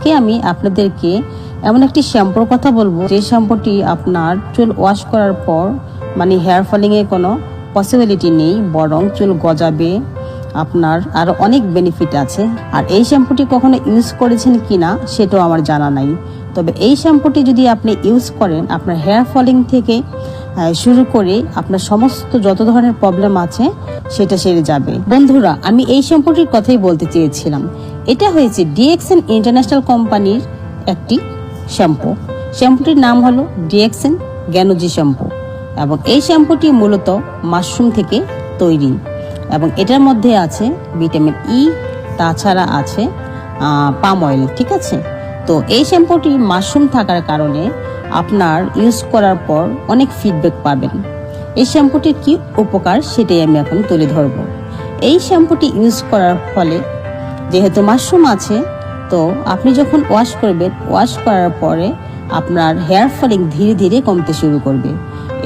আজকে আমি আপনাদেরকে এমন একটি শ্যাম্পুর কথা বলবো যে শ্যাম্পুটি আপনার চুল ওয়াশ করার পর মানে হেয়ার ফলিং এর কোনো পসিবিলিটি নেই, বরং চুল গজাবে। আপনার আরো অনেক বেনিফিট আছে। আর এই শ্যাম্পুটি কখনো ইউজ করেছেন কিনা সেটাও আমার জানা নাই। তবে এই শ্যাম্পুটি যদি আপনি ইউজ করেন, আপনার হেয়ার ফলিং থেকে শুরু করে আপনার সমস্ত যত ধরনের প্রবলেম আছে সেটা সেরে যাবে। বন্ধুরা, আমি এই শ্যাম্পুটির কথাই বলতে চেয়েছিলাম। এটা হয়েছে ডিএক্সএন ইন্টারন্যাশনাল কোম্পানির একটি শ্যাম্পু। শ্যাম্পুটির নাম হলো ডিএক্সএন গ্যানোজি শ্যাম্পু এবং এই শ্যাম্পুটি মূলত মাশরুম থেকে তৈরি এবং এটার মধ্যে আছে ভিটামিন ই, তাছাড়া আছে পাম অয়েল। ঠিক আছে, তো এই শ্যাম্পুটি মাশরুম থাকার কারণে আপনার ইউজ করার পর অনেক ফিডব্যাক পাবেন। এই শ্যাম্পুটির কি উপকার সেটাই আমি এখন তুলে ধরবো। এই শ্যাম্পুটি ইউজ করার ফলে যেহেতু মাশরুম আছে, তো আপনি যখন ওয়াশ করবেন, ওয়াশ করার পরে আপনার হেয়ার ফলিং ধীরে ধীরে কমতে শুরু করবে।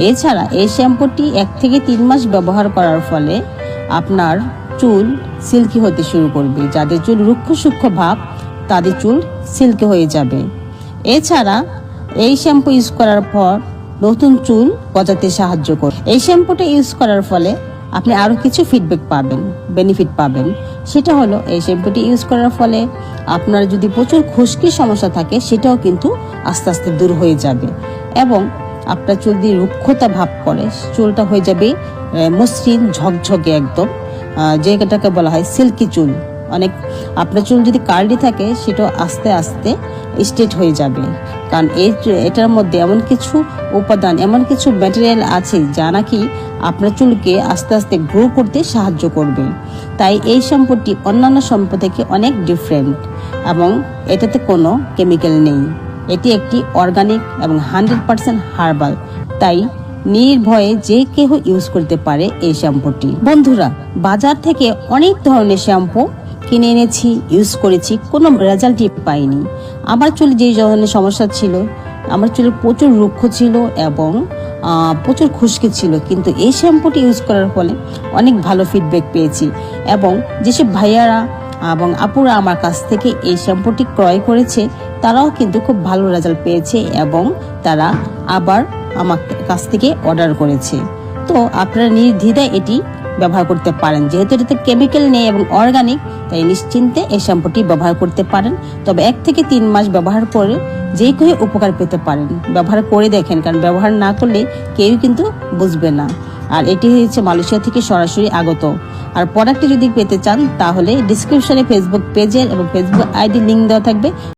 এছাড়া এই শ্যাম্পুটি 1 থেকে 3 মাস ব্যবহার করার ফলে আপনার চুল সিল্কি হতে শুরু করবে। যাদের চুল রুক্ষ সূক্ষ্ম ভাব তাদের চুল সিল্কি হয়ে যাবে। এছাড়া এই শ্যাম্পু ইউজ করার পর নতুন চুল গজাতে সাহায্য করে। এই শ্যাম্পুটা ইউজ করার ফলে আপনি আরো কিছু ফিডব্যাক পাবেন, বেনিফিট পাবেন। সেটা হলো এই শ্যাম্পুটি ইউজ করার ফলে আপনার যদি প্রচুর খুশকির সমস্যা থাকে সেটাও কিন্তু আস্তে আস্তে দূর হয়ে যাবে এবং আপনার চুল দিয়ে রুক্ষতা ভাব করে চুলটা হয়ে যাবে মসৃণ ঝকঝকে একদম, যেটাকে বলা হয় সিল্কি চুল। অনেক আপনার চুল যদি কার্লি থাকে সেটাও আস্তে আস্তে স্ট্রেট হয়ে যাবে, কারণ এটার মধ্যে এমন কিছু উপাদান, এমন কিছু ম্যাটেরিয়াল আছে যা নাকি আপনার চুলকে আস্তে আস্তে গ্রো করতে সাহায্য করবে। তাই এই শ্যাম্পুটি অন্যান্য শ্যাম্পু থেকে অনেক ডিফারেন্ট এবং এটাতে কোনো কেমিক্যাল নেই। এটি একটি অর্গানিক এবং 100% হার্বাল, তাই নির্ভয়ে যে কেউ ইউজ করতে পারে এই শ্যাম্পুটি। বন্ধুরা, বাজার থেকে অনেক ধরনের শ্যাম্পু কিনে এনেছি, ইউজ করেছি, কোনো রেজাল্টই পাইনি। আমার চুলে যে ধরনের সমস্যা ছিল, আমার চুলে প্রচুর রুক্ষ ছিল এবং প্রচুর খুশকি ছিল, কিন্তু এই শ্যাম্পুটি ইউজ করার ফলে অনেক ভালো ফিডব্যাক পেয়েছি এবং যেসব ভাইয়ারা এবং আপুরা আমার কাছ থেকে এই শ্যাম্পুটি ক্রয় করেছে তারাও কিন্তু খুব ভালো রেজাল্ট পেয়েছে এবং তারা আবার আমার কাছ থেকে অর্ডার করেছে। তো আপনারা নির্দ্বিধায় এটি ব্যবহার করতে পারেন। যেহেতু এটাতে কেমিক্যাল নেই এবং অর্গানিক, তাই নিশ্চিন্তে এই শ্যাম্পুটি ব্যবহার করতে পারেন। তবে 1 থেকে 3 মাস ব্যবহার করে যে কেউ উপকার পেতে পারেন। ব্যবহার করে দেখেন, কারণ ব্যবহার না করলে কেউ কিন্তু বুঝবে না। আর এটি হচ্ছে মালয়েশিয়া থেকে সরাসরি আগত। আর প্রোডাক্টটি যদি পেতে চান তাহলে ডিসক্রিপশনে ফেসবুক পেজের এবং ফেসবুক আইডি লিঙ্ক দেওয়া থাকবে।